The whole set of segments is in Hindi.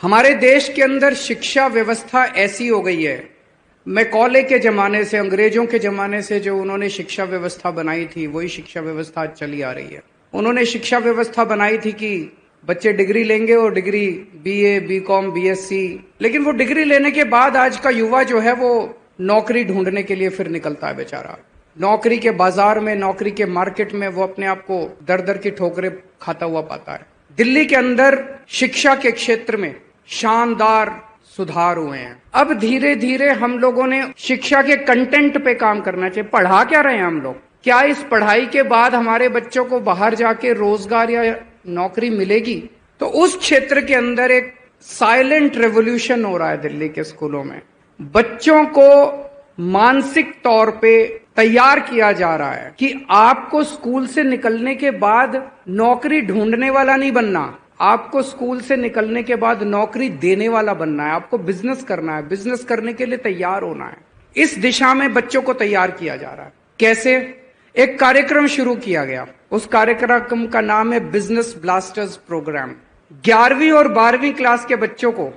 हमारे देश के अंदर शिक्षा व्यवस्था ऐसी हो गई है, मैकॉले के जमाने से, अंग्रेजों के जमाने से जो उन्होंने शिक्षा व्यवस्था बनाई थी वही शिक्षा व्यवस्था आज चली आ रही है। उन्होंने शिक्षा व्यवस्था बनाई थी कि बच्चे डिग्री लेंगे और डिग्री बीए, बीकॉम, बीएससी, लेकिन वो डिग्री लेने के बाद आज का युवा जो है वो नौकरी ढूंढने के लिए फिर निकलता है बेचारा। नौकरी के बाजार में, नौकरी के मार्केट में वो अपने आप को दर दर की ठोकरें खाता हुआ पाता है। दिल्ली के अंदर शिक्षा के क्षेत्र में शानदार सुधार हुए हैं। अब धीरे धीरे हम लोगों ने शिक्षा के कंटेंट पे काम करना चाहिए। पढ़ा क्या रहे हैं हम लोग? क्या इस पढ़ाई के बाद हमारे बच्चों को बाहर जाके रोजगार या नौकरी मिलेगी? तो उस क्षेत्र के अंदर एक साइलेंट रेवोल्यूशन हो रहा है दिल्ली के स्कूलों में। बच्चों को मानसिक तौर पे तैयार किया जा रहा है कि आपको स्कूल से निकलने के बाद नौकरी ढूंढने वाला नहीं बनना, आपको स्कूल से निकलने के बाद नौकरी देने वाला बनना है। आपको बिजनेस करना है, बिजनेस करने के लिए तैयार होना है। इस दिशा में बच्चों को तैयार किया जा रहा है। कैसे? एक कार्यक्रम शुरू किया गया, उस कार्यक्रम का नाम है बिजनेस ब्लास्टर्स प्रोग्राम। 11वीं और 12वीं क्लास के बच्चों को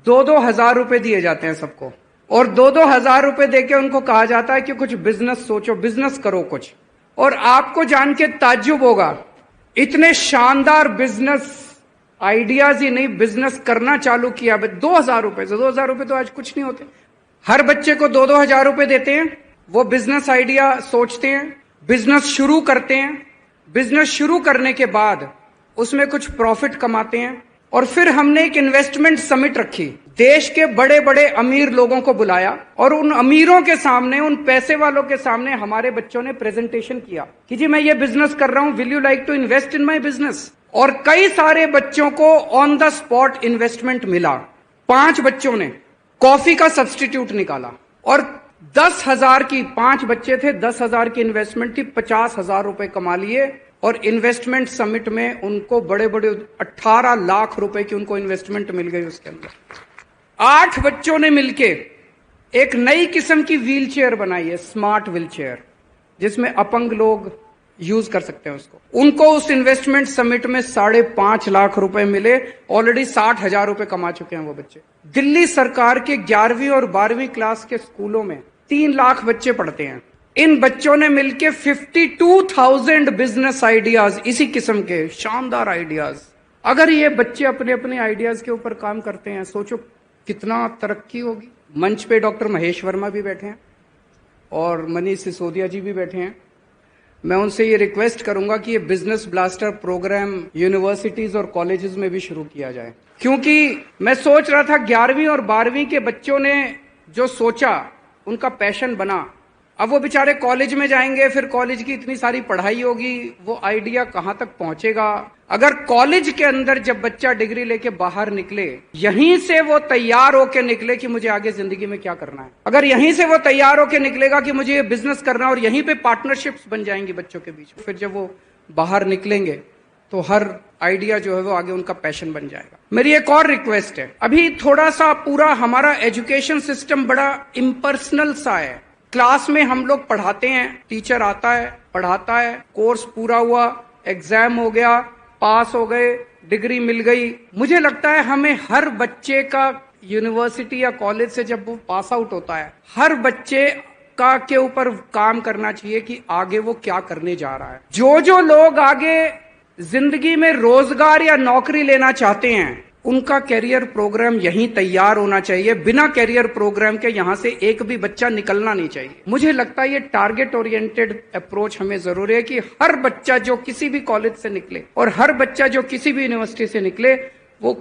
2-2 हजार रुपए दिए जाते हैं सबको, और 2-2 हजार रुपए देके उनको कहा जाता है कि कुछ बिजनेस सोचो, बिजनेस करो कुछ। और आपको जान के ताज्जुब होगा, इतने शानदार बिजनेस आइडियाज ही नहीं, बिजनेस करना चालू किया 2,000 रुपए से। 2,000 रुपए तो आज कुछ नहीं होते। हर बच्चे को 2-2 हजार रुपए देते हैं, वो बिजनेस आइडिया सोचते हैं, बिजनेस शुरू करते हैं। बिजनेस शुरू करने के बाद उसमें कुछ प्रॉफिट कमाते हैं, और फिर हमने एक इन्वेस्टमेंट समिट रखी। देश के बड़े बड़े अमीर लोगों को बुलाया और उन अमीरों के सामने, उन पैसे वालों के सामने हमारे बच्चों ने प्रेजेंटेशन किया कि जी मैं ये बिजनेस कर रहा हूं, will you like to invest in my business? और कई सारे बच्चों को ऑन द स्पॉट इन्वेस्टमेंट मिला। 5 बच्चों ने कॉफी का सब्स्टिट्यूट निकाला और 10,000 की, 5 बच्चे थे, 10,000 की इन्वेस्टमेंट थी, 50,000 रुपए कमा लिए। और इन्वेस्टमेंट समिट में उनको बड़े बड़े 18 लाख रुपए की उनको इन्वेस्टमेंट मिल गई। उसके अंदर 8 बच्चों ने मिलके एक नई किस्म की व्हील चेयर बनाई है, स्मार्ट व्हील चेयर, जिसमें अपंग लोग यूज कर सकते हैं उसको। उनको उस इन्वेस्टमेंट समिट में 5.5 लाख रुपए मिले। ऑलरेडी 60,000 रुपए कमा चुके हैं वो बच्चे। दिल्ली सरकार के 11वीं और 12वीं क्लास के स्कूलों में 3 लाख बच्चे पढ़ते हैं। इन बच्चों ने मिलके 52,000 बिजनेस आइडियाज, इसी किस्म के शानदार आइडियाज। अगर ये बच्चे अपने अपने आइडियाज के ऊपर काम करते हैं, सोचो कितना तरक्की होगी। मंच पे डॉक्टर महेश वर्मा भी बैठे हैं और मनीष सिसोदिया जी भी बैठे हैं। मैं उनसे ये रिक्वेस्ट करूंगा कि ये बिजनेस ब्लास्टर प्रोग्राम यूनिवर्सिटीज और कॉलेजेस में भी शुरू किया जाए, क्योंकि मैं सोच रहा था 11वीं और 12वीं के बच्चों ने जो सोचा, उनका पैशन बना। अब वो बेचारे कॉलेज में जाएंगे, फिर कॉलेज की इतनी सारी पढ़ाई होगी, वो आइडिया कहां तक पहुंचेगा? अगर कॉलेज के अंदर जब बच्चा डिग्री लेके बाहर निकले, यहीं से वो तैयार होके निकले कि मुझे आगे जिंदगी में क्या करना है। अगर यहीं से वो तैयार होके निकलेगा कि मुझे ये बिजनेस करना है, और यहीं पे पार्टनरशिप्स बन जाएंगी बच्चों के बीच, फिर जब वो बाहर निकलेंगे तो हर आइडिया जो है वो आगे उनका पैशन बन जाएगा। मेरी एक और रिक्वेस्ट है, अभी थोड़ा सा पूरा हमारा एजुकेशन सिस्टम बड़ा इम्पर्सनल सा है। क्लास में हम लोग पढ़ाते हैं, टीचर आता है, पढ़ाता है, कोर्स पूरा हुआ, एग्जाम हो गया, पास हो गए, डिग्री मिल गई। मुझे लगता है हमें हर बच्चे का यूनिवर्सिटी या कॉलेज से जब वो पास आउट होता है, हर बच्चे का के ऊपर काम करना चाहिए कि आगे वो क्या करने जा रहा है। जो लोग आगे जिंदगी में रोजगार या नौकरी लेना चाहते हैं, उनका कैरियर प्रोग्राम यहीं तैयार होना चाहिए। बिना कैरियर प्रोग्राम के यहां से एक भी बच्चा निकलना नहीं चाहिए। मुझे लगता है ये टारगेट ओरिएंटेड अप्रोच हमें जरूरी है कि हर बच्चा जो किसी भी कॉलेज से निकले और हर बच्चा जो किसी भी यूनिवर्सिटी से निकले, वो